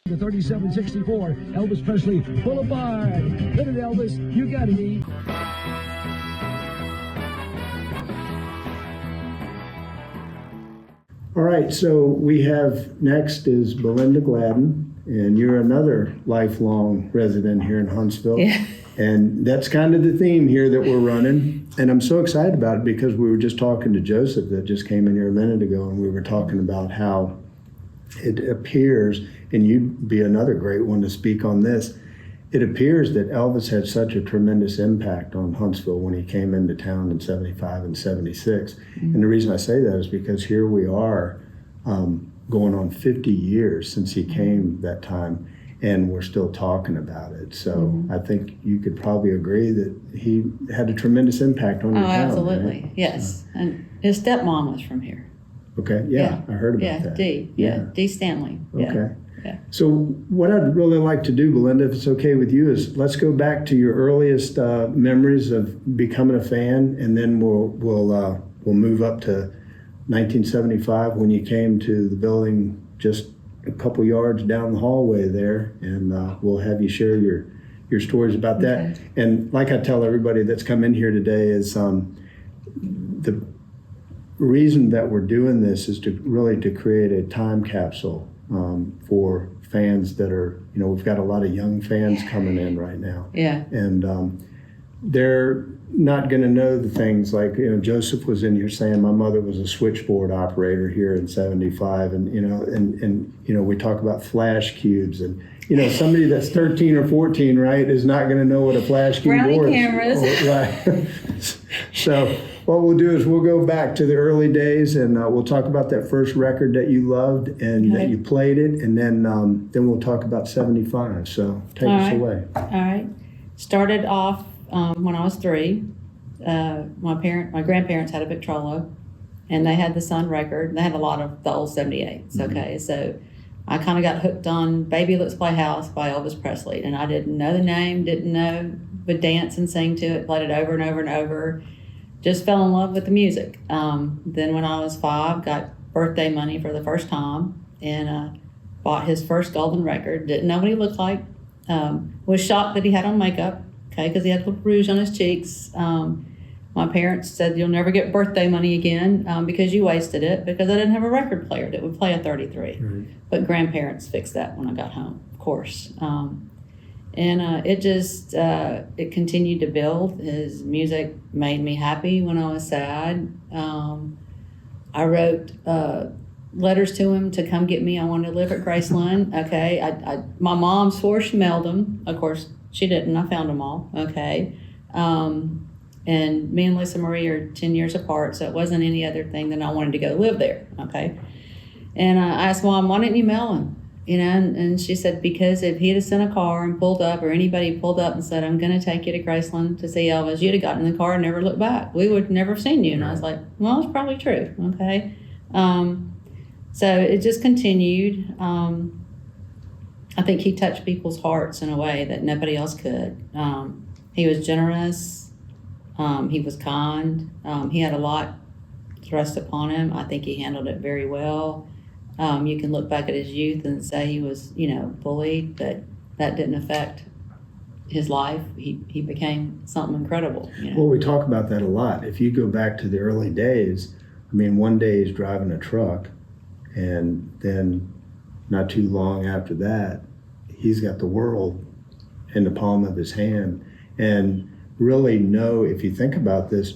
The 3764, Elvis Presley Boulevard. Hit it, Elvis. You got me. All right, so we have next is Belinda Gladden, and you're another lifelong resident here in Huntsville. Yeah. And that's kind of the theme here that we're running. And I'm so excited about it because we were just talking to Joseph that just came in here a minute ago, and we were talking about how it appears, and you'd be another great one to speak on this, it appears that Elvis had such a tremendous impact on Huntsville when he came into town in 75 and 76. Mm-hmm. And the reason I say that is because here we are going on 50 years since he came that time, and we're still talking about it. So I think you could probably agree that he had a tremendous impact on your town. Oh, absolutely, right? yes. And his stepmom was from here. Okay, yeah. I heard about that. Dee Stanley. Okay. Yeah. So what I'd really like to do, Belinda, if it's okay with you, is let's go back to your earliest memories of becoming a fan, and then we'll move up to 1975 when you came to the building just a couple yards down the hallway there, and we'll have you share your stories about that. Okay. And like I tell everybody that's come in here today is the reason that we're doing this is to create a time capsule for fans that are, we've got a lot of young fans coming in right now. Yeah. And they're not going to know the things like, Joseph was in here saying my mother was a switchboard operator here in 75. And we talk about flash cubes and, somebody that's 13 or 14, right, is not going to know what a flash cube is. Brownie cameras. Oh, right. So what we'll do is we'll go back to the early days, and we'll talk about that first record that you loved and that you played it, and then we'll talk about 75. So take us away. All right. Started off when I was 3. My grandparents had a Victrola, and they had the Sun record. They had a lot of the old 78s. Okay, so I kind of got hooked on Baby Let's Play House by Elvis Presley, and I didn't know the name, would dance and sing to it, played it over and over and over, just fell in love with the music. Then when I was 5, got birthday money for the first time, and bought his first golden record, didn't know what he looked like, was shocked that he had on makeup, okay, because he had a little rouge on his cheeks. My parents said, you'll never get birthday money again because you wasted it, because I didn't have a record player that would play a 33. Mm-hmm. But grandparents fixed that when I got home, of course. It continued to build. His music made me happy when I was sad. I wrote letters to him to come get me. I wanted to live at Graceland. Okay, my mom swore she mailed them. Of course, she didn't. I found them all. Okay. And me and Lisa Marie are 10 years apart, so it wasn't any other thing than I wanted to go live there, okay? And I asked Mom, why didn't you mail him? And she said, because if he had sent a car and pulled up, or anybody pulled up and said, I'm going to take you to Graceland to see Elvis, you'd have gotten in the car and never looked back. We would never have seen you. And I was like, well, it's probably true, okay? So it just continued. I think he touched people's hearts in a way that nobody else could. He was generous. He was kind. He had a lot thrust upon him. I think he handled it very well. You can look back at his youth and say he was, bullied, but that didn't affect his life. He became something incredible. Well, we talk about that a lot. If you go back to the early days, one day he's driving a truck, and then not too long after that, he's got the world in the palm of his hand. And really if you think about this,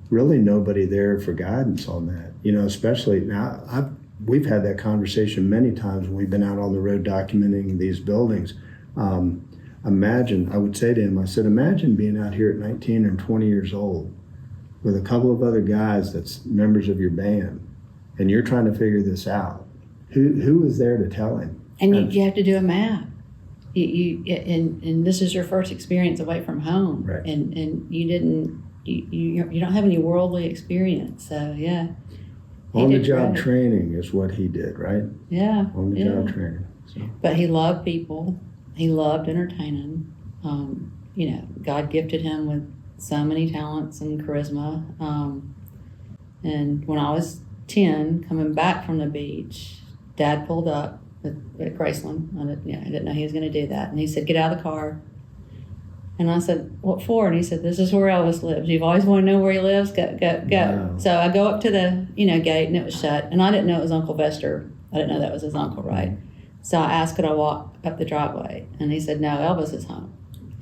really nobody there for guidance on that. Especially now, we've had that conversation many times when we've been out on the road documenting these buildings. I would say to him, I said, imagine being out here at 19 or 20 years old with a couple of other guys that's members of your band, and you're trying to figure this out. Who was there to tell him? And you have to do a map. And this is your first experience away from home, right. And you don't have any worldly experience, so yeah. On the job training is what he did, right? Yeah. On the job training. So. But he loved people. He loved entertaining. God gifted him with so many talents and charisma. And when I was 10, coming back from the beach, Dad pulled up at Graceland. I didn't know he was going to do that. And he said, get out of the car. And I said, what for? And he said, this is where Elvis lives. You've always wanted to know where he lives? Go. Wow. So I go up to the, gate, and it was shut. And I didn't know it was Uncle Vester. I didn't know that was his uncle, right? So I asked, could I walk up the driveway? And he said, no, Elvis is home.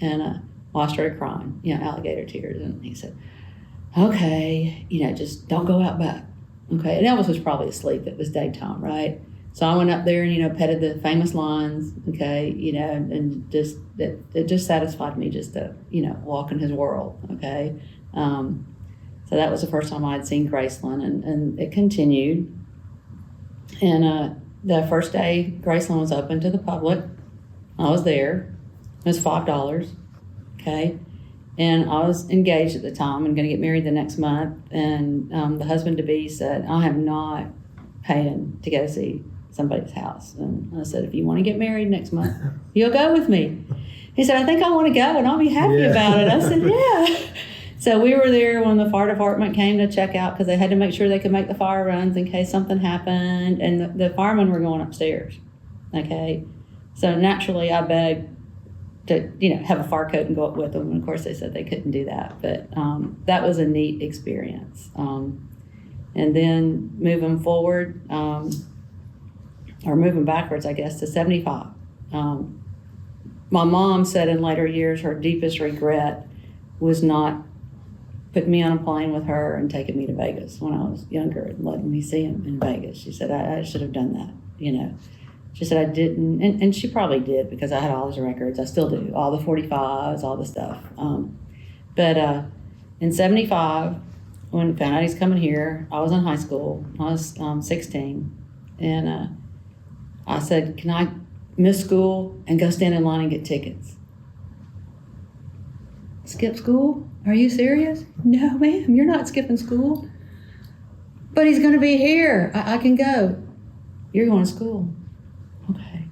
And I started crying, alligator tears. And he said, okay, just don't go out back. Okay. And Elvis was probably asleep. It was daytime, right? So I went up there and, petted the famous lines, okay, and just, it just satisfied me just to, walk in his world, okay? So that was the first time I had seen Graceland, and it continued. And the first day Graceland was open to the public, I was there. It was $5, okay? And I was engaged at the time and going to get married the next month. And the husband-to-be said, I am not paying to go see somebody's house. And I said, if you want to get married next month, you'll go with me. He said, I think I want to go and I'll be happy about it. I said, yeah. So we were there when the fire department came to check out because they had to make sure they could make the fire runs in case something happened. And the firemen were going upstairs. Okay. So naturally I begged to, have a fire coat and go up with them. And of course they said they couldn't do that. But that was a neat experience. And then moving forward, or moving backwards, I guess, to 75. My mom said in later years her deepest regret was not putting me on a plane with her and taking me to Vegas when I was younger and letting me see him in Vegas. She said, I should have done that, She said I didn't, and she probably did because I had all his records. I still do, all the 45s, all the stuff. But in 75, when I found out he's coming here, I was in high school. I was 16, and I said, can I miss school and go stand in line and get tickets? Skip school? Are you serious? No, ma'am, you're not skipping school. But he's going to be here. I can go. You're going to school. Okay.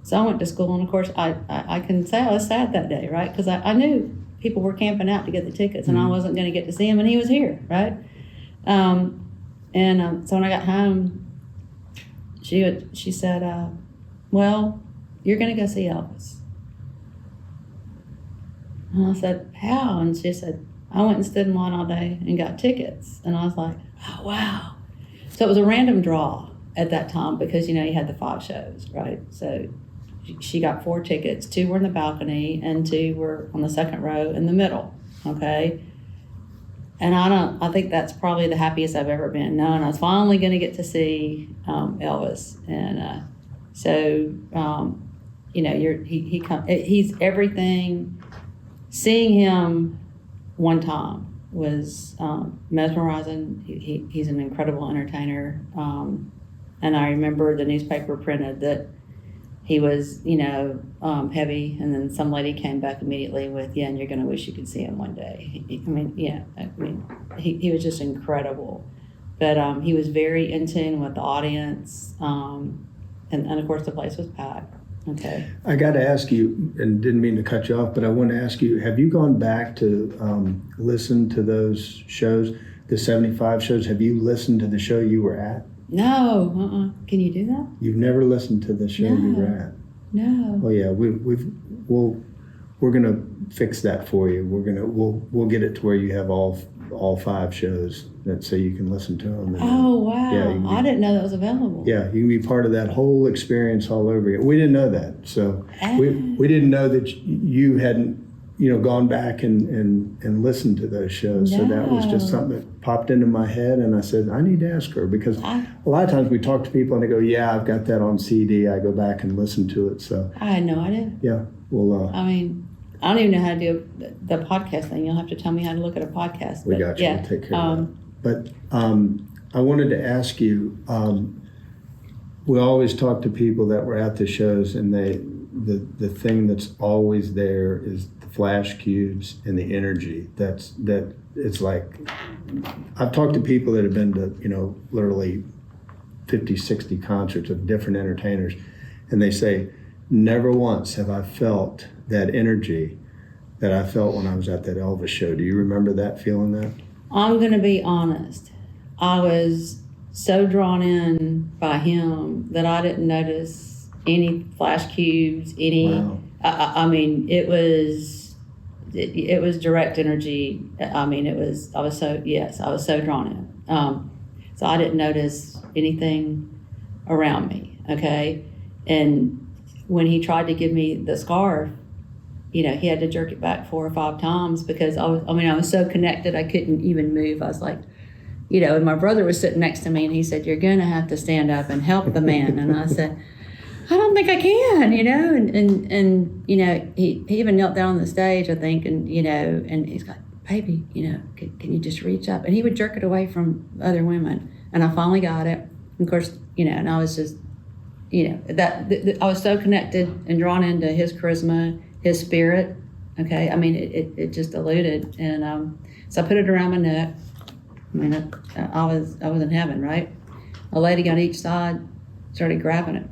So I went to school, and of course, I can say I was sad that day, right? Because I knew people were camping out to get the tickets, and I wasn't going to get to see him, and he was here, right? So when I got home, she said, well, you're going to go see Elvis. And I said, how? And she said, I went and stood in line all day and got tickets. And I was like, oh, wow. So it was a random draw at that time because, you had the 5 shows, right? So she got 4 tickets. 2 were in the balcony and 2 were on the second row in the middle, okay? And I think that's probably the happiest I've ever been, knowing I was finally going to get to see Elvis. And he's everything. Seeing him one time was mesmerizing. He's an incredible entertainer. And I remember the newspaper printed that he was, heavy, and then some lady came back immediately with, and you're going to wish you could see him one day. He was just incredible. But he was very in tune with the audience, and of course the place was packed. Okay. I got to ask you, and didn't mean to cut you off, but I want to ask you, have you gone back to listen to those shows, the 75 shows? Have you listened to the show you were at? No. Can you do that? You've never listened to the show you were at? No. Oh yeah, we're gonna fix that for you. We'll get it to where you have all 5 shows so you can listen to them. Oh wow! Yeah, I didn't know that was available. Yeah, you can be part of that whole experience all over again. We didn't know that, so we didn't know that you hadn't gone back and listened to those shows. No. So that was just something that popped into my head, and I said I need to ask her because a lot of times we talk to people and they go, "Yeah, I've got that on CD." I go back and listen to it. So I had no idea. Yeah, well. I don't even know how to do the podcast thing. You'll have to tell me how to look at a podcast. We got you. Yeah. We'll take care of that. But I wanted to ask you, we always talk to people that were at the shows, and the thing that's always there is the flash cubes and the energy. That it's like, I've talked to people that have been to, literally 50, 60 concerts of different entertainers, and they say, never once have I felt that energy that I felt when I was at that Elvis show. Do you remember that, feeling that? I'm going to be honest. I was so drawn in by him that I didn't notice any flash cubes, any. Wow. I mean, it was direct energy. I mean, I was so drawn in. So I didn't notice anything around me. Okay, and when he tried to give me the scarf, he had to jerk it back 4 or 5 times because I was so connected I couldn't even move. I was like, and my brother was sitting next to me and he said, "You're gonna have to stand up and help the man." And I said, "I don't think I can," and he even knelt down on the stage, I think, and he's like, "Baby, can you just reach up?" And he would jerk it away from other women. And I finally got it. And of course, and I was just, I was so connected and drawn into his charisma, his spirit. Okay, I mean, it just eluded, and so I put it around my neck. I mean, I was in heaven, right? A lady on each side started grabbing it.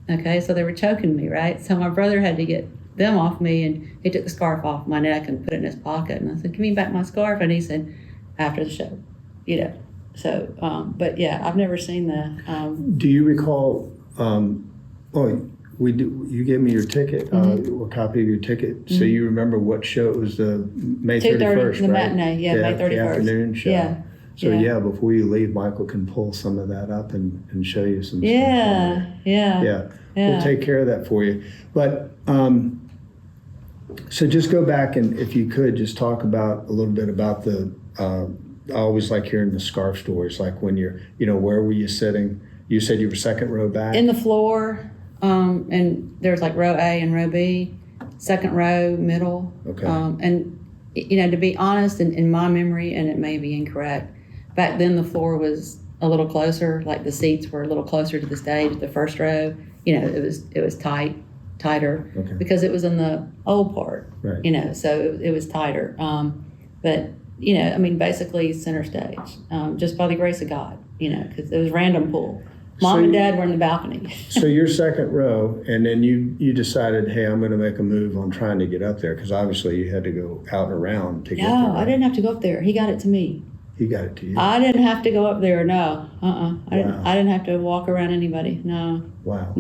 Okay, so they were choking me, right? So my brother had to get them off me, and he took the scarf off my neck and put it in his pocket. And I said, "Give me back my scarf." And he said, "After the show," So, but yeah, I've never seen the. Do you recall? You gave me your ticket, a copy of your ticket. So you remember what show it was? The May 31st, the right? matinee, May 31st. The afternoon show. Yeah. So before you leave, Michael can pull some of that up and show you some stuff. Yeah. We'll take care of that for you. But so just go back and if you could just talk about a little bit about the. I always like hearing the scarf stories. Like when you're, where were you sitting? You said you were second row back. In the floor, and there's like row A and row B, second row, middle. Okay. And to be honest, in my memory, and it may be incorrect, back then the floor was a little closer, like the seats were a little closer to the stage. The first row, it was tighter, Okay. because it was in the old part, Right. So it was tighter. But basically center stage, just by the grace of God, because it was random pull. Mom and Dad were in the balcony. So you're second row, and then you decided, hey, I'm going to make a move on trying to get up there, because obviously you had to go out and around to get there. No, I didn't have to go up there. He got it to me. He got it to you. I didn't have to go up there. No, Wow. I didn't have to walk around anybody. No. Wow.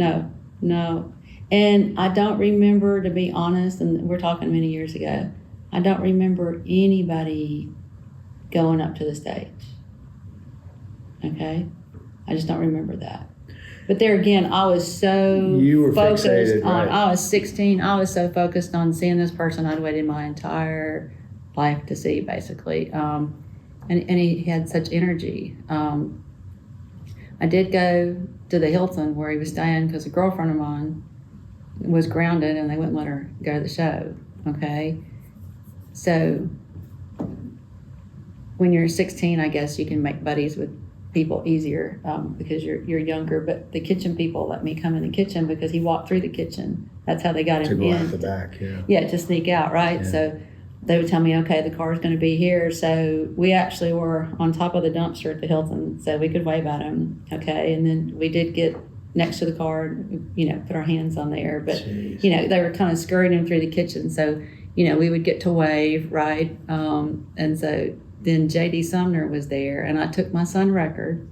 No. And I don't remember, to be honest, and we're talking many years ago, I don't remember anybody going up to the stage. Okay? I just don't remember that. But there again, I was so You were focused fixated, on, right. I was 16, I was so focused on seeing this person I'd waited my entire life to see, basically. And he had such energy. I did go to the Hilton where he was staying because a girlfriend of mine was grounded and they wouldn't let her go to the show. Okay? So when you're 16, I guess you can make buddies with people easier because you're younger. But the kitchen people let me come in the kitchen because he walked through the kitchen. That's how they got him To go in. out the back, yeah. Yeah, to sneak out, right? Yeah. So they would tell me, okay, the car's going to be here. So we actually were on top of the dumpster at the Hilton, so we could wave at him. Okay, and then we did get next to the car, put our hands on there. But Jeez. they were kind of scurrying him through the kitchen, so we would get to wave, right? And so then J.D. Sumner was there, and I took my son record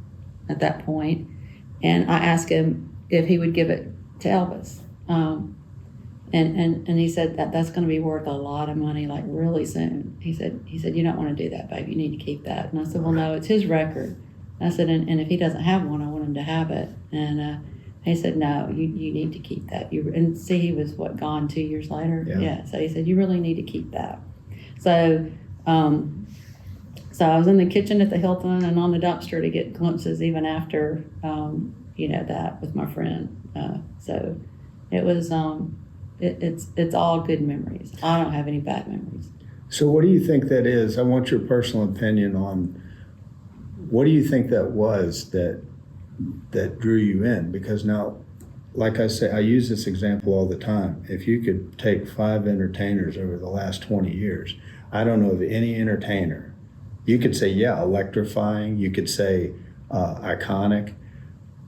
at that point, and I asked him if he would give it to Elvis. And he said that's going to be worth a lot of money, like really soon. He said, "You don't want to do that, babe. You need to keep that." And I said, "Well, no, it's his record." I said, and if he doesn't have one, I want him to have it. And he said, "No, you need to keep that." And see, he was gone 2 years later. Yeah. So he said, "You really need to keep that." So, so I was in the kitchen at the Hilton and on the dumpster to get glimpses even after, that with my friend. So it was. It's all good memories. I don't have any bad memories. So what do you think that is? I want your personal opinion on what do you think that was that drew you in? Because now, like I say, I use this example all the time. If you could take 5 entertainers over the last 20 years, I don't know of any entertainer. You could say, yeah, electrifying. You could say iconic.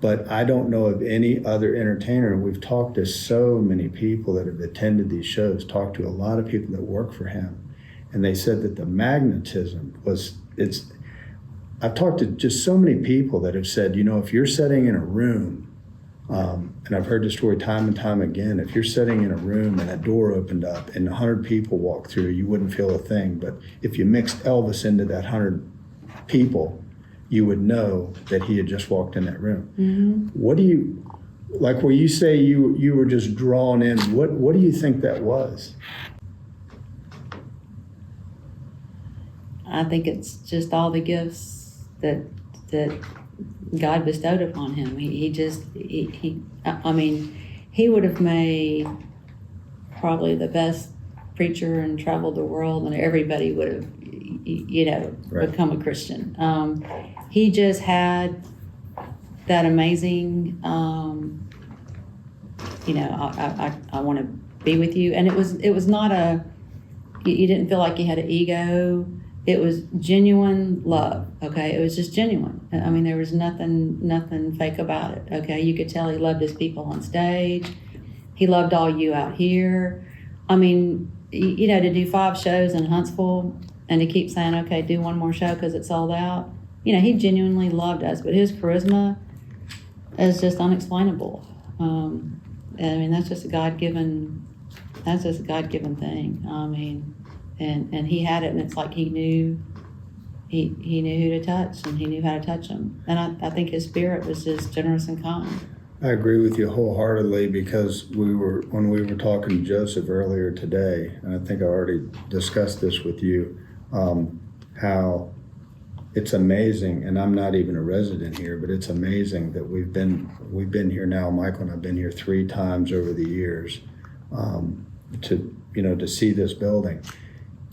But I don't know of any other entertainer. We've talked to so many people that have attended these shows, talked to a lot of people that work for him. And they said that the magnetism I've talked to just so many people that have said, if you're sitting in a room And I've heard the story time and time again. If you're sitting in a room and a door opened up and 100 people walked through, you wouldn't feel a thing. But if you mixed Elvis into that 100 people, you would know that he had just walked in that room. Mm-hmm. What do you, like where you say you were just drawn in, what do you think that was? I think it's just all the gifts that God bestowed upon him. I mean, he would have made probably the best preacher and traveled the world, and everybody would have, Right. become a Christian. He just had that amazing, I want to be with you. And it was not you didn't feel like he had an ego. It was genuine love, okay? It was just genuine. I mean, there was nothing fake about it, okay? You could tell he loved his people on stage. He loved all you out here. I mean, to do 5 shows in Huntsville and to keep saying, okay, do one more show because it's sold out. He genuinely loved us, but his charisma is just unexplainable. I mean, that's just a God-given thing. I mean, and he had it, and it's like he knew who to touch, and he knew how to touch them. And I think his spirit was just generous and kind. I agree with you wholeheartedly, because when we were talking to Joseph earlier today, and I think I already discussed this with you, how it's amazing, and I'm not even a resident here, but it's amazing that we've been here now. Michael and I've been here 3 times over the years to see this building.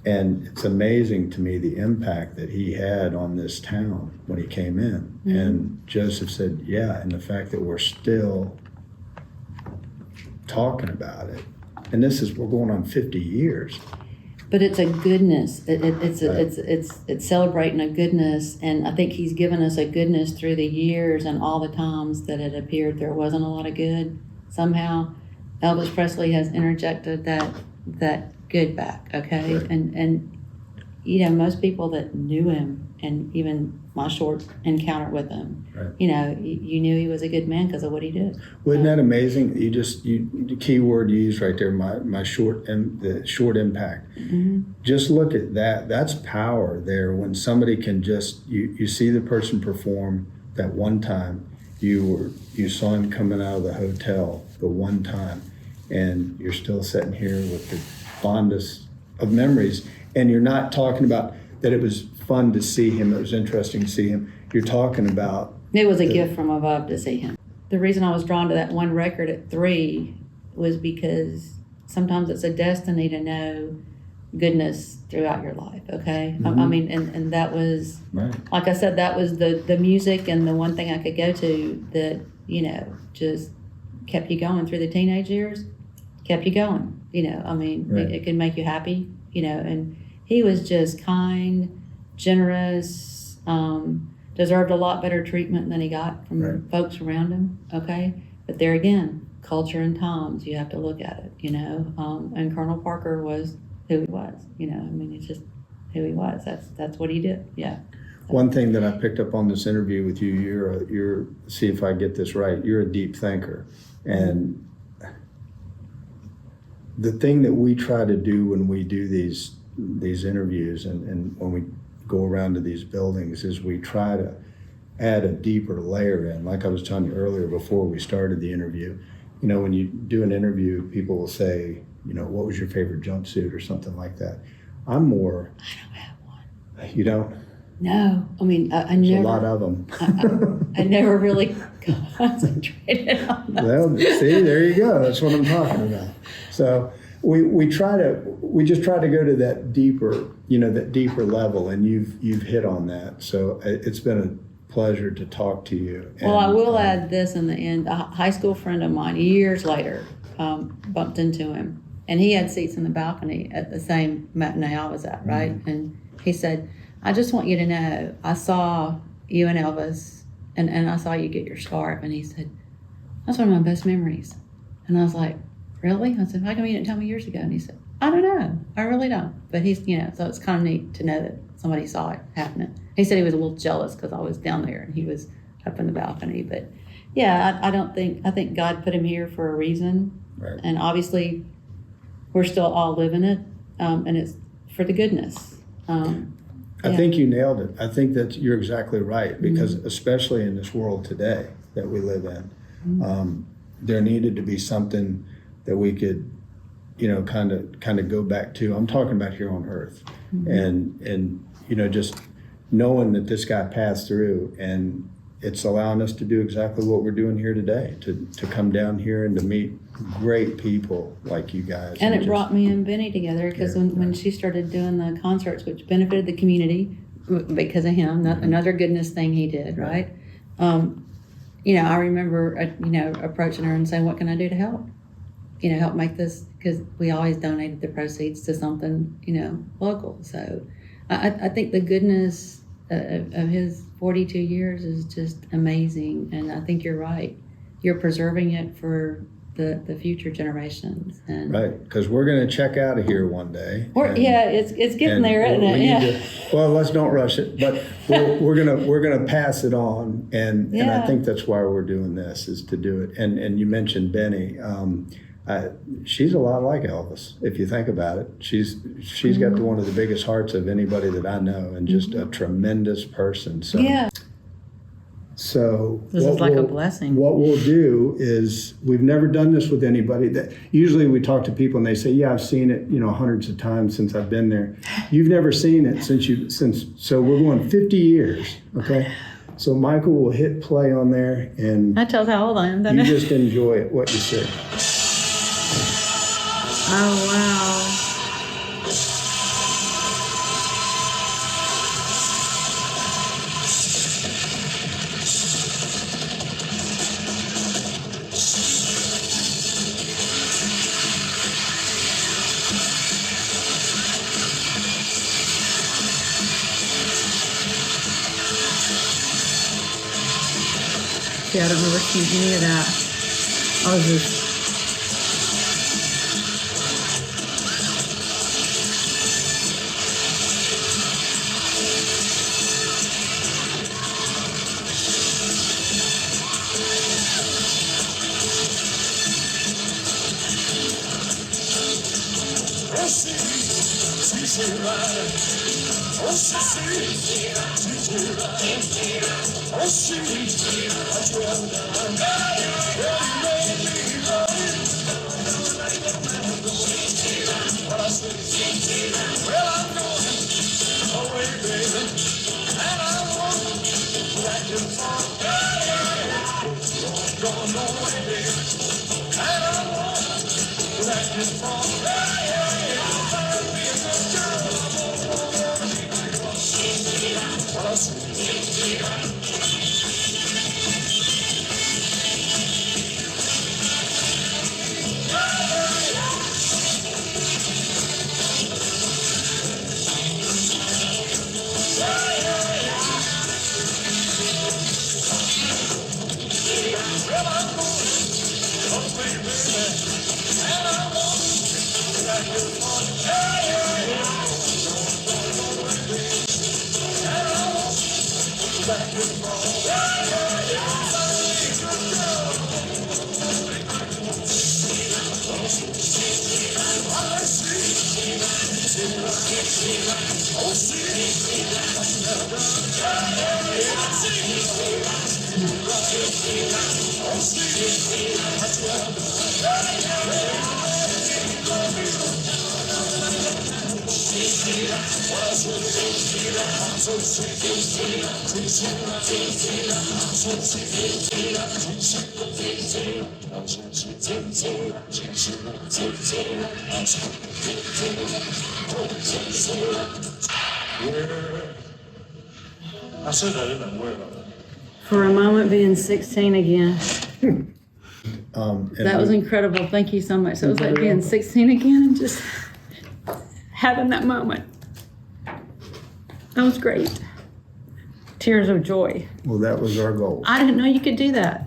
And it's amazing to me the impact that he had on this town when he came in. Mm-hmm. And Joseph said, yeah, and the fact that we're still talking about it. And we're going on 50 years. But it's a goodness. It's celebrating a goodness, and I think he's given us a goodness through the years and all the times that it appeared there wasn't a lot of good. Somehow, Elvis Presley has interjected that good back, okay? Right. And most people that knew him, and even my short encounter with him, right. You knew he was a good man because of what he did. Wasn't that amazing? The key word you used right there, the short impact. Mm-hmm. Just look at that. That's power there. When somebody can just, you see the person perform that one time, you saw him coming out of the hotel the one time, and you're still sitting here with the fondest of memories, and you're not talking about that it was fun to see him, it was interesting to see him. You're talking about it was a gift from above to see him. The reason I was drawn to that one record at 3 was because sometimes it's a destiny to know goodness throughout your life, okay? Mm-hmm. I mean, and that was, right. Like I said, that was the music and the one thing I could go to that, just kept you going through the teenage years, kept you going, I mean, right. it can make you happy, and he was just kind, generous, deserved a lot better treatment than he got from right. folks around him, okay? But there again, culture and times, you have to look at it, and Colonel Parker was who he was, I mean, it's just who he was. That's what he did, yeah. One thing that I picked up on this interview with you, you're see if I get this right, you're a deep thinker. And the thing that we try to do when we do these interviews and when we go around to these buildings is we try to add a deeper layer in. Like I was telling you earlier before we started the interview, when you do an interview, people will say, what was your favorite jumpsuit or something like that. I'm more... I don't have one. You don't? No. I mean, I There's never... a lot of them. I never really concentrated on those. Well, see, there you go. That's what I'm talking about. So we just try to go to that deeper level, and you've hit on that. So it's been a pleasure to talk to you. Well, I will add this in the end. A high school friend of mine, years later, bumped into him, and he had seats in the balcony at the same matinee I was at, right? Mm-hmm. And he said, I just want you to know, I saw you and Elvis, and I saw you get your scarf, and he said, that's one of my best memories. And I was like, really? I said, how come you didn't tell me years ago? And he said, I don't know. I really don't. But he's, so it's kind of neat to know that somebody saw it happening. He said he was a little jealous because I was down there and he was up in the balcony. But yeah, I think God put him here for a reason. Right. And obviously, we're still all living it, and it's for the goodness. I think you nailed it. I think that you're exactly right, because especially in this world today that we live in, there needed to be something that we could, kind of go back to. I'm talking about here on earth, and just knowing that this guy passed through, and it's allowing us to do exactly what we're doing here today, to come down here and to meet great people like you guys. And it brought me and Benny together, because when she started doing the concerts, which benefited the community because of him, another goodness thing he did, right? I remember, approaching her and saying, what can I do to help? Help make this, because we always donated the proceeds to something, local. So I think the goodness of his 42 years is just amazing. And I think you're right. You're preserving it for the future generations. And right, because we're going to check out of here one day. It's getting there, isn't it? Yeah. Well, let's don't rush it, but we're gonna pass it on, and I think that's why we're doing this, is to do it. And you mentioned Benny. She's a lot like Elvis, if you think about it. She's got one of the biggest hearts of anybody that I know, and just a tremendous person. So yeah. So this is like a blessing. What we'll do is, we've never done this with anybody. That usually we talk to people and they say, "Yeah, I've seen it, hundreds of times since I've been there." You've never seen it so we're going 50 years. Okay, so Michael will hit play on there, and that tells how old I am. You just enjoy it, what you say. Oh wow. See, I don't remember seeing any of that. I was just... I said I didn't wear it. For a moment, being 16 again. That was incredible. Thank you so much. So it was like being 16 again and just having that moment. That was great. Tears of joy. Well, that was our goal. I didn't know you could do that.